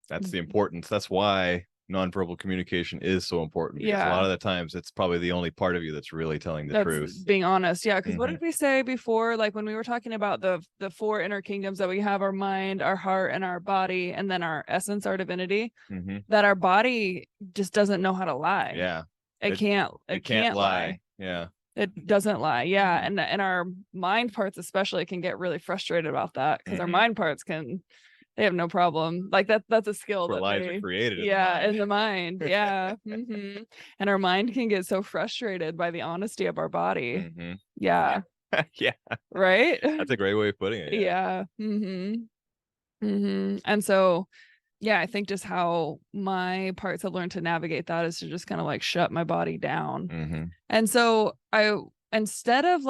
That's the importance. That's why nonverbal communication is so important, because a lot of the times it's probably the only part of you that's really telling the truth. Being honest. Yeah. Because what did we say before? Like when we were talking about the four inner kingdoms that we have, our mind, our heart, and our body, and then our essence, our divinity, that our body just doesn't know how to lie. Yeah. It can't lie. Yeah. It doesn't lie. Yeah. And our mind parts especially can get really frustrated about that, because our mind parts they have no problem. Like that's a skill that lies are created. In the mind. Yeah. And our mind can get so frustrated by the honesty of our body. Yeah. Yeah. Right. That's a great way of putting it. Yeah. And so, yeah, I think just how my parts have learned to navigate that is to just kind of like shut my body down. And so instead of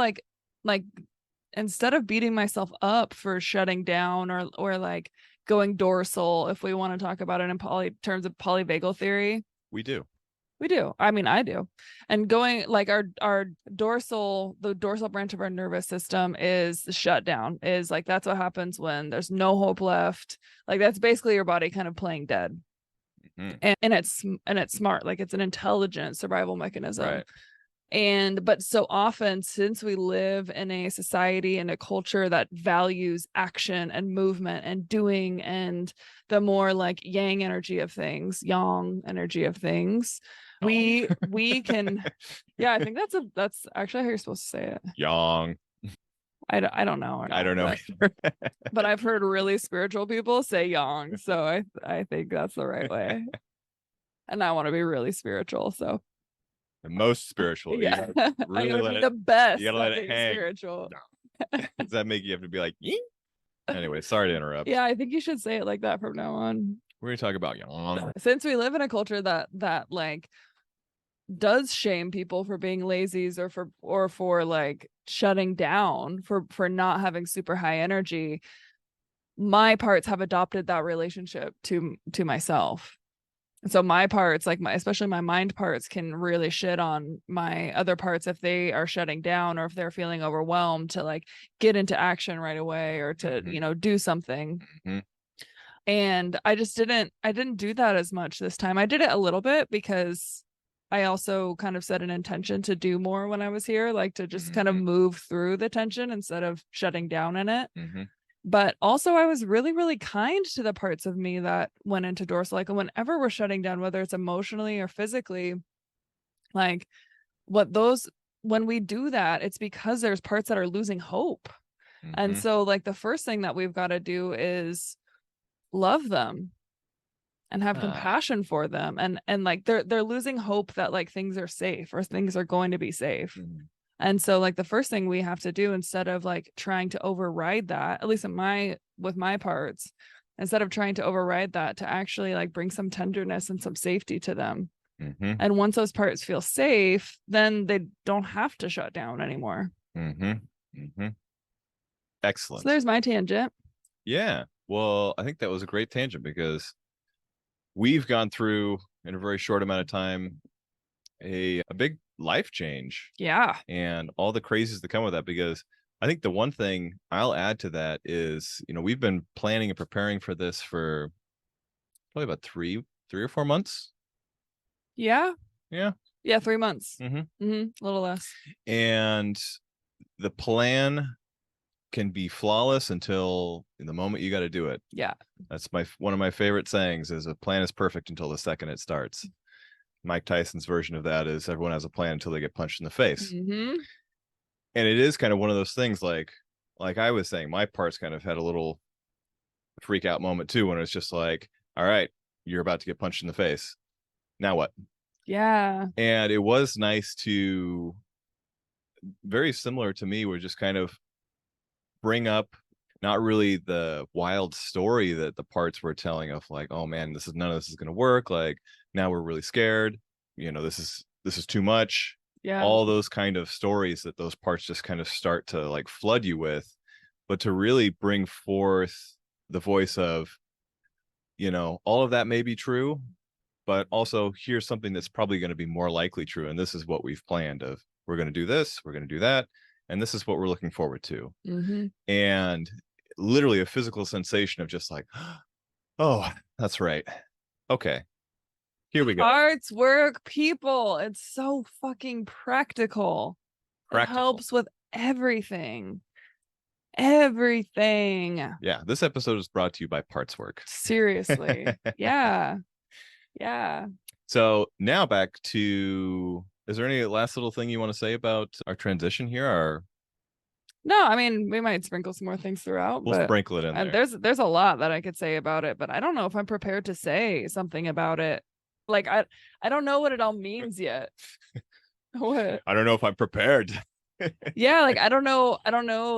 beating myself up for shutting down or like going dorsal, if we want to talk about it in terms of polyvagal theory, we do. I mean, I do. And going like our dorsal, the dorsal branch of our nervous system is the shutdown, is like that's what happens when there's no hope left. Like that's basically your body kind of playing dead. And it's smart, like it's an intelligent survival mechanism. Right. But so often, since we live in a society and a culture that values action and movement and doing, and the more like yang energy of things, we can, yeah, I think that's actually how you're supposed to say it. Yang. I don't know. I don't know. But I've heard really spiritual people say yang, so I think that's the right way. And I want to be really spiritual, so. The most spiritual. Yeah. Really I gotta be the best. You gotta let it hang. Spiritual. Does that make you have to be like, Yee? Anyway, sorry to interrupt. Yeah, I think you should say it like that from now on. We're gonna talk about yang. Since we live in a culture that like does shame people for being lazies or for like shutting down, for not having super high energy, my parts have adopted that relationship to myself. So my parts, like especially my mind parts, can really shit on my other parts if they are shutting down or if they're feeling overwhelmed to like get into action right away or to, do something. And I didn't do that as much this time. I did it a little bit because I also kind of set an intention to do more when I was here, like to just kind of move through the tension instead of shutting down in it. But also I was really, really kind to the parts of me that went into dorsal. Like whenever we're shutting down, whether it's emotionally or physically, like when we do that, it's because there's parts that are losing hope. And so like the first thing that we've got to do is love them and have compassion for them. And like they're losing hope that like things are safe or things are going to be safe. And so like the first thing we have to do, instead of like trying to override that, at least with my parts, instead of trying to override that, to actually like bring some tenderness and some safety to them. And once those parts feel safe, then they don't have to shut down anymore. Excellent. So there's my tangent. Yeah. Well, I think that was a great tangent because we've gone through in a very short amount of time a big life change. Yeah. And all the crazies that come with that, because I think the one thing I'll add to that is, we've been planning and preparing for this for probably about three or 4 months. Yeah. Yeah. Yeah. 3 months. A little less. And the plan can be flawless until the moment you got to do it. Yeah. That's one of my favorite sayings is a plan is perfect until the second it starts. Mike Tyson's version of that is everyone has a plan until they get punched in the face. And it is kind of one of those things like I was saying, my parts kind of had a little freak out moment too, when it's just like, all right, you're about to get punched in the face. Now what? Yeah. And it was nice to, very similar to me, we're just kind of bring up not really the wild story that the parts were telling of like, oh man, none of this is going to work. Like now we're really scared. This is too much. Yeah. All those kind of stories that those parts just kind of start to like flood you with, but to really bring forth the voice of, all of that may be true, but also here's something that's probably going to be more likely true. And this is what we've planned of, we're going to do this, we're going to do that. And this is what we're looking forward to. And literally a physical sensation of just like, oh, That's right. Okay. Here we go. Arts work, people. It's so fucking practical. It helps with everything. Everything. Yeah, this episode is brought to you by Parts Work. Seriously. Yeah. So now back to, is there any last little thing you want to say about our transition here? Or no, I mean, we might sprinkle some more things throughout. We'll sprinkle it in there. There's a lot that I could say about it, but I don't know if I'm prepared to say something about it. Like I don't know what it all means yet. What? I don't know if I'm prepared. Yeah, like I don't know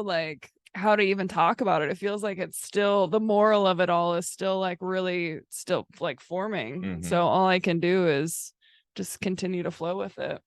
like how to even talk about it. It feels like it's still, the moral of it all is still like really still like forming. So all I can do is just continue to flow with it.